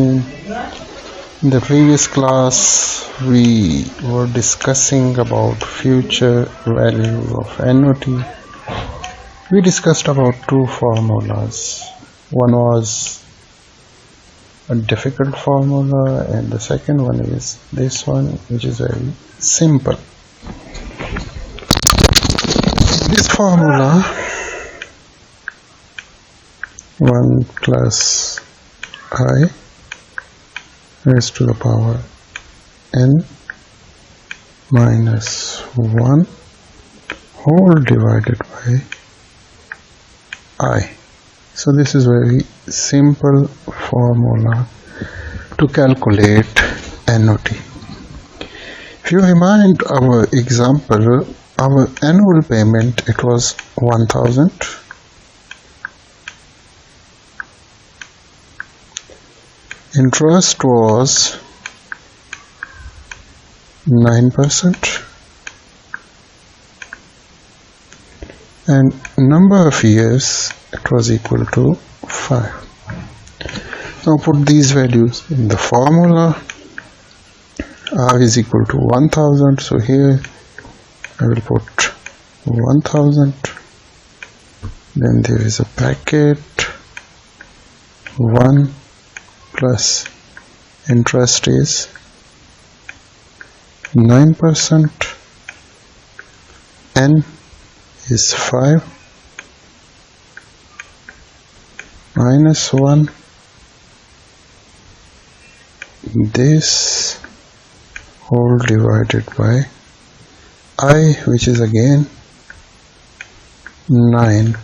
In the previous class, we were discussing about future value of NOT. We discussed about two formulas. One was a difficult formula and the second one is this one, which is very simple. This formula 1 plus I raised to the power n minus 1 whole divided by I. So this is very simple formula to calculate NOT. If you remind our example, our annual payment, it was 1000. Interest was 9% and number of years, it was equal to 5. Now put these values in the formula. R is equal to 1000, so here I will put 1000, then there is a bracket 1 plus interest is 9%, n is 5 minus 1, this whole divided by I, which is again 9%.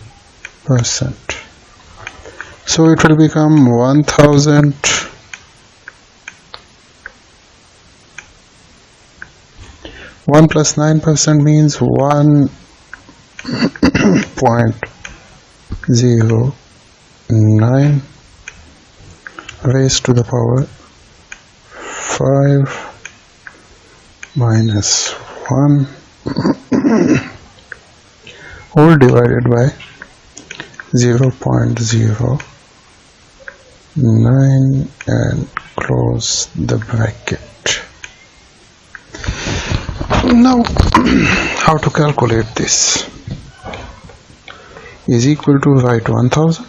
So it will become 1000 1 plus 9% means 1.09 raised to the power 5 minus 1 whole divided by 0.09 and close the bracket. Now how to calculate this? Is equal to write 1000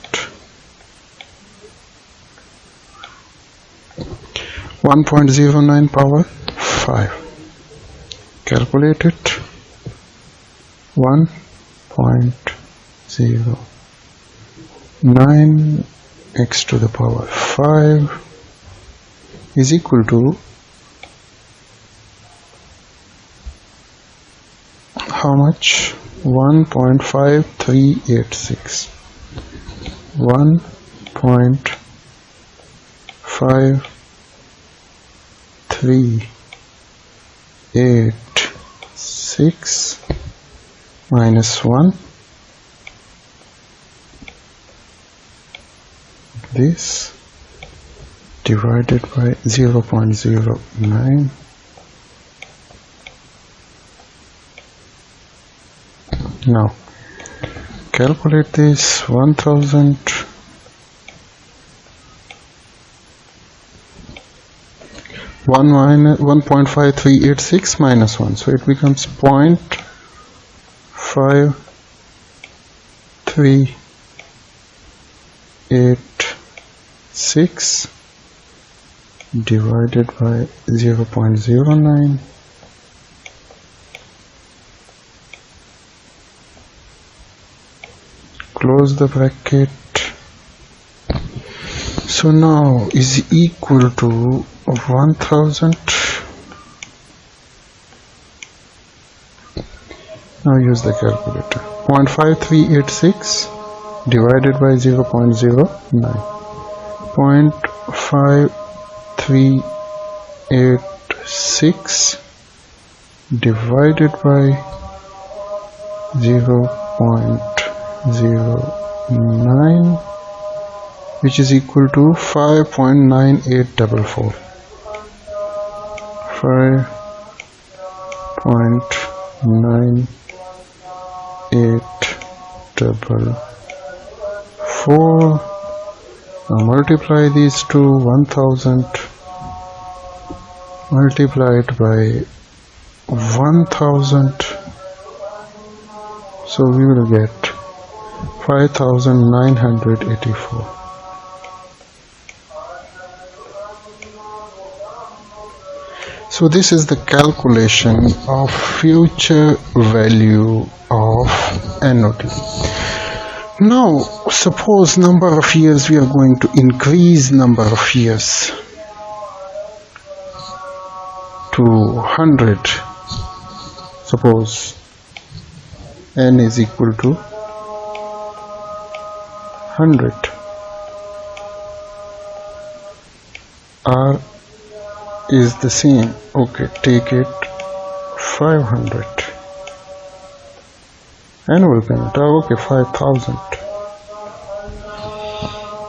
1.09 power 5, calculate it. 1.09 x to the power 5 is equal to how much? 1.5386. 1.5386 minus 1, this divided by 0.09. Now calculate this. 1000 1.5386 minus 1, so it becomes 0.5386 divided by 0.09. Close the bracket. So now is equal to 1000. Now use the calculator. 0.5386 divided by 0.09. 0.5386 divided by 0.09, which is equal to 5.9844. 5.9844 Now multiply these two, 1000 multiplied by 1000, so we will get 5984. So this is the calculation of future value of annuity. Now suppose number of years, we are going to increase number of years to 100. Suppose n is equal to 100. R is the same. Okay, take it 500. Annual payment, okay, 5000.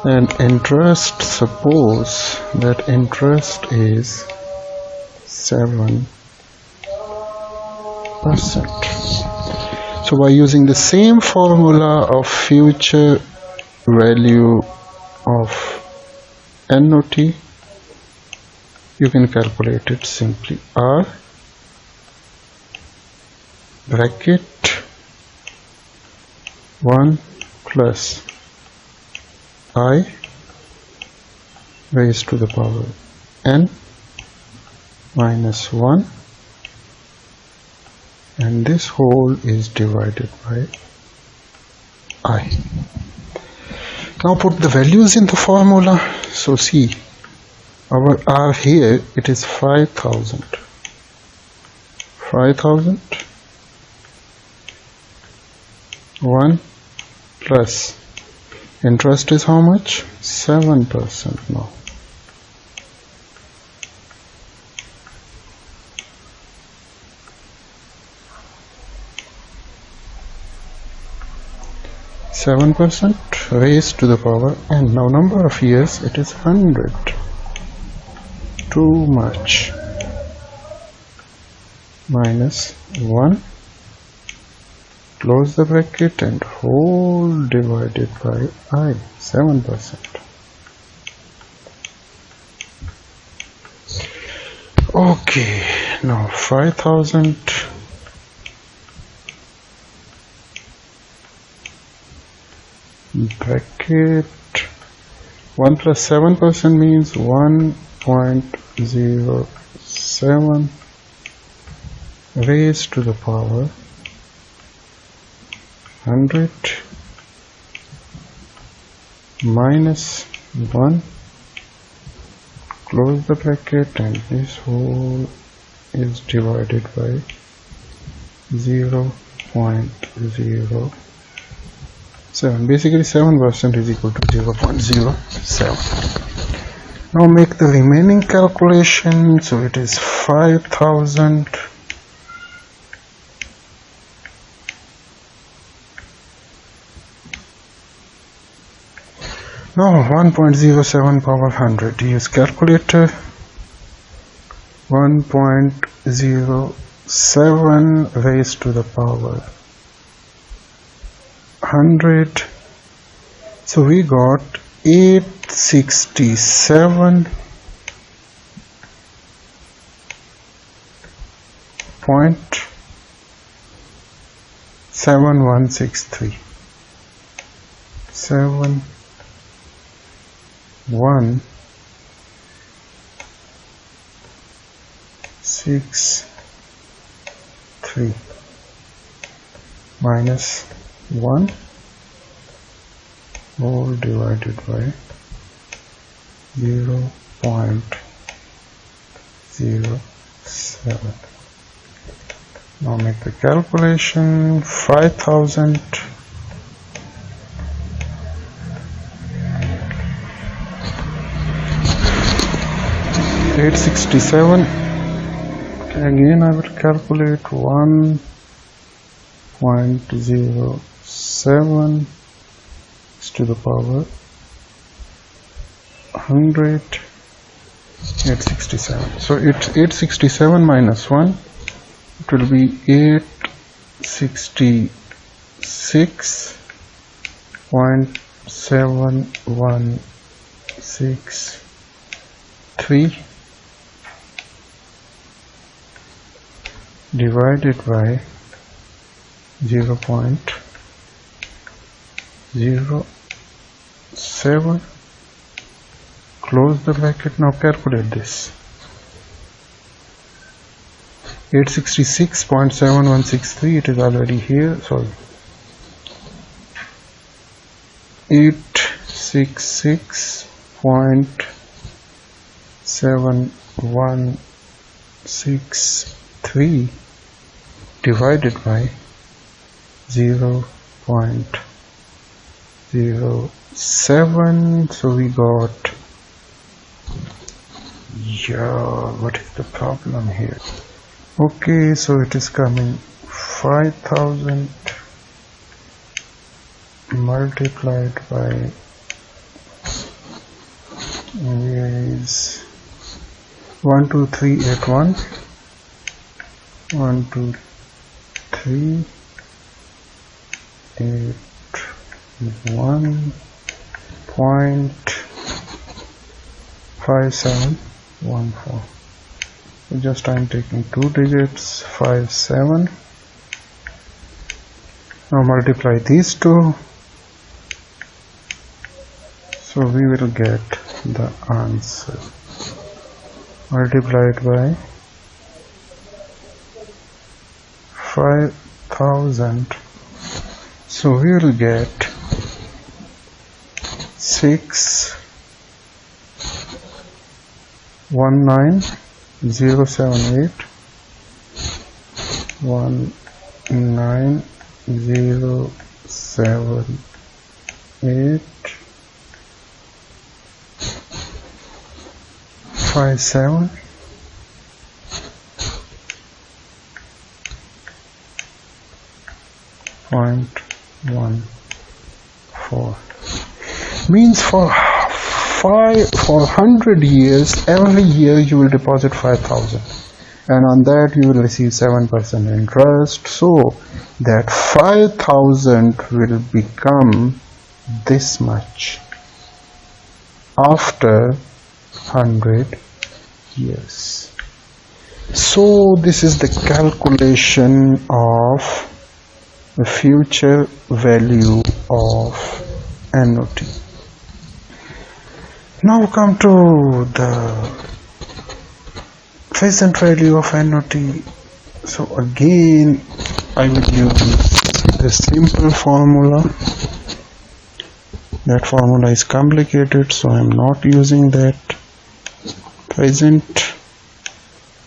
And interest, suppose that interest is 7%. So by using the same formula of future value of annuity, you can calculate it simply. R bracket 1 plus I raised to the power n minus 1, and this whole is divided by I. Now put the values in the formula. So see, our R here, it is 5000. 5000 1 plus interest is how much? 7% now. %, raised to the power n. Now number of years, it is 100. Too much. Minus 1. Close the bracket and whole divided by I, 7%. Okay, now 5000 bracket 1 plus 7% means 1.07 raised to the power 100 minus 1, close the bracket, and this whole is divided by 0.07. Basically 7% is equal to 0.07. Now make the remaining calculation. So it is 5000 now 1.07 power 100. Use calculator. 1.07 raised to the power 100. So we got 867.7163. 7163 minus 1 whole divided by 0.07. Now make the calculation. 5000 867. Again I will calculate 1.07 to the power 100. 867. So it's 867 minus 1. It will be 866.713. 6.63 divided by 0.07, close the bracket. Now calculate this. 866.7163, it is already here, sorry, 866.7163 divided by 0.07, so we got, what is the problem here? Okay, so it is coming 5,000 multiplied by, is 12381, 12381.5714. Just I'm taking 2 digits, 57. Now multiply these two, so we will get the answer. Multiplied by 5,000, so we will get 619,078 57. .14 means for 100 years, every year you will deposit 5,000, and on that you will receive 7% interest, so that 5,000 will become this much after 100 years. So this is the calculation of the future value of annuity. Now come to the present value of annuity. So again I will use a simple formula. That formula is complicated, so I am not using that. Present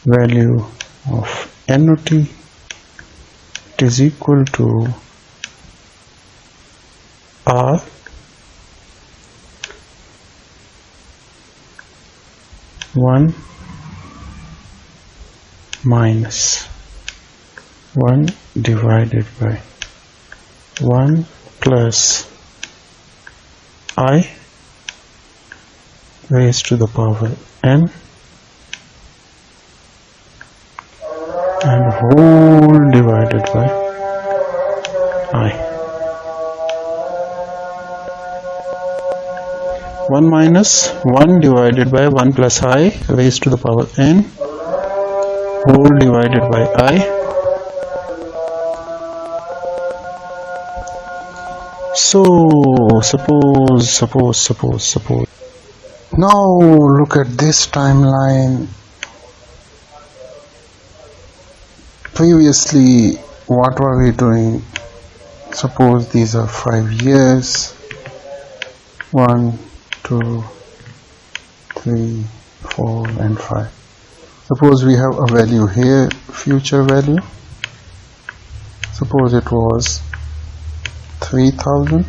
value of annuity is equal to R one minus 1 divided by 1 plus I raised to the power n and whole divided by I. 1 minus 1 divided by 1 plus I raised to the power n whole divided by I. So suppose now look at this timeline. Previously, what were we doing? Suppose these are 5 years. 1, 2, 3, 4 and 5. Suppose we have a value here, future value. Suppose it was 3,000.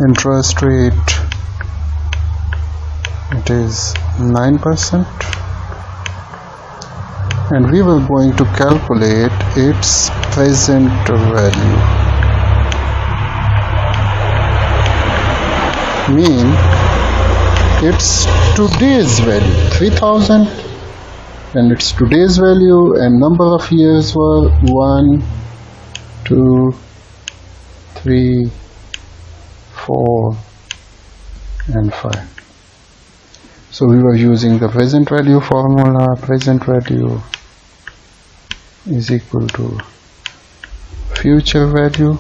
Interest rate, it is 9%. And we were going to calculate its present value. Mean it's today's value, 3,000, and it's today's value, and number of years were 1, 2, 3, 4 and 5. So we were using the present value formula. Present value is equal to future value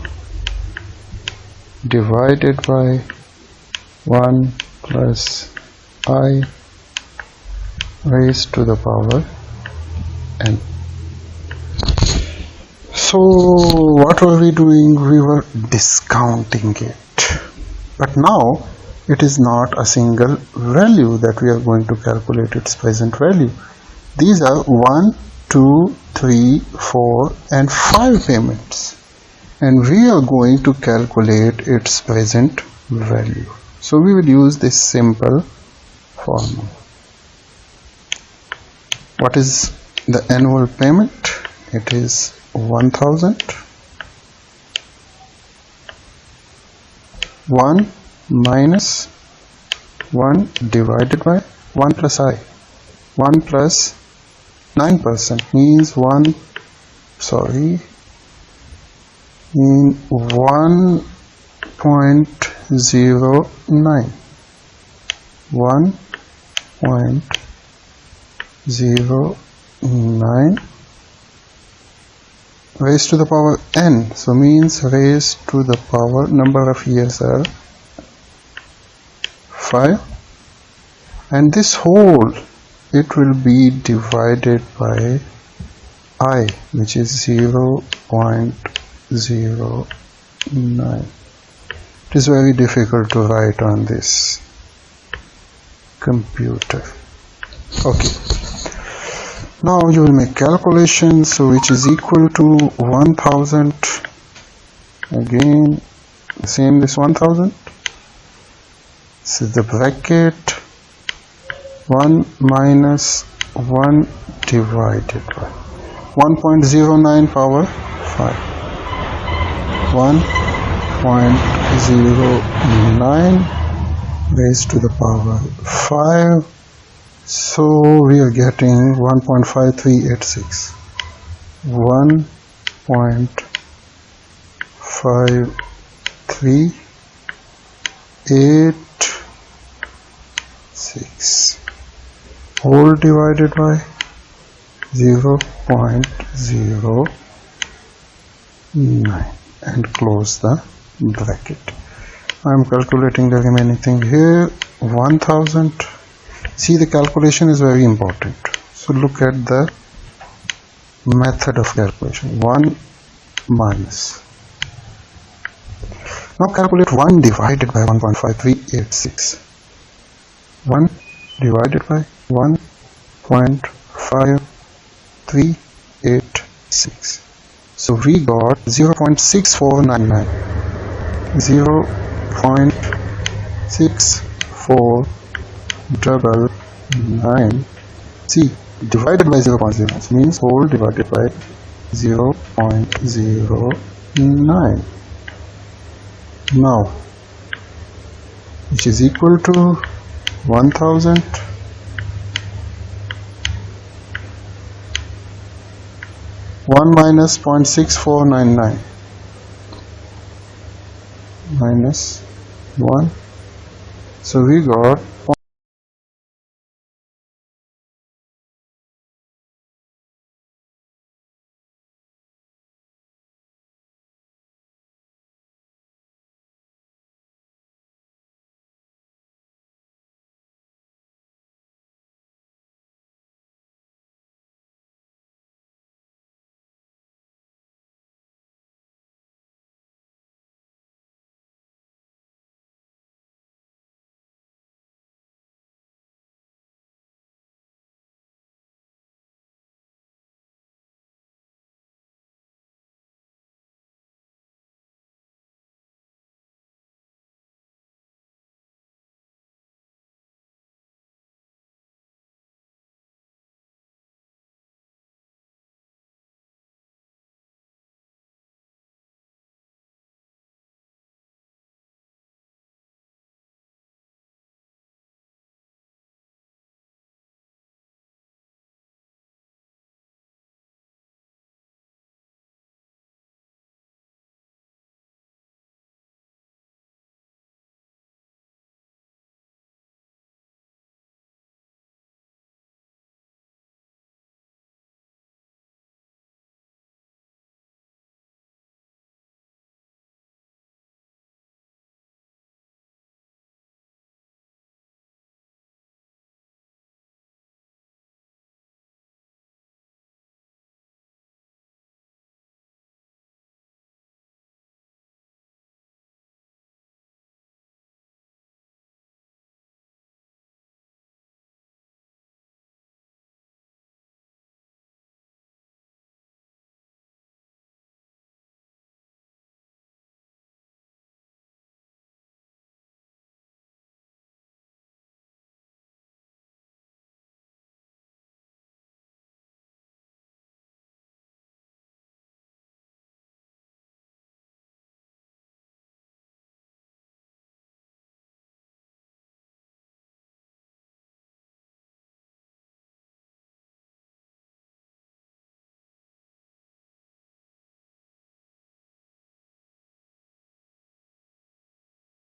divided by 1 plus I raised to the power n. So what were we doing? We were discounting it. But now it is not a single value that we are going to calculate its present value. These are 1, 2, 3, 4 and 5 payments, and we are going to calculate its present value. So we will use this simple formula. What is the annual payment? It is 1000. 1 minus 1 divided by 1 plus I. 1 plus 9% means 109. 1.09. 1.09 raised to the power n, so means raised to the power, number of years are 5, and this whole, it will be divided by I, which is 0.09. It is very difficult to write on this computer. Okay, now you will make calculations, so which is equal to 1000, again same this 1000, so the bracket 1 minus 1 divided by 1.09 power 5, 1.09 raised to the power 5. So we are getting 1.5386. 1.5386 whole divided by 0.09 and close the bracket. I am calculating the remaining thing here. 1000. See, the calculation is very important. So look at the method of calculation. 1 minus. Now calculate 1 divided by 1.5386. 1 divided by 1.5386. So we got 0.6499. 0.6499. See, divided by 0.09 means whole divided by 0.09. Now, which is equal to 1000 1 minus 0.6499 minus 1. So we got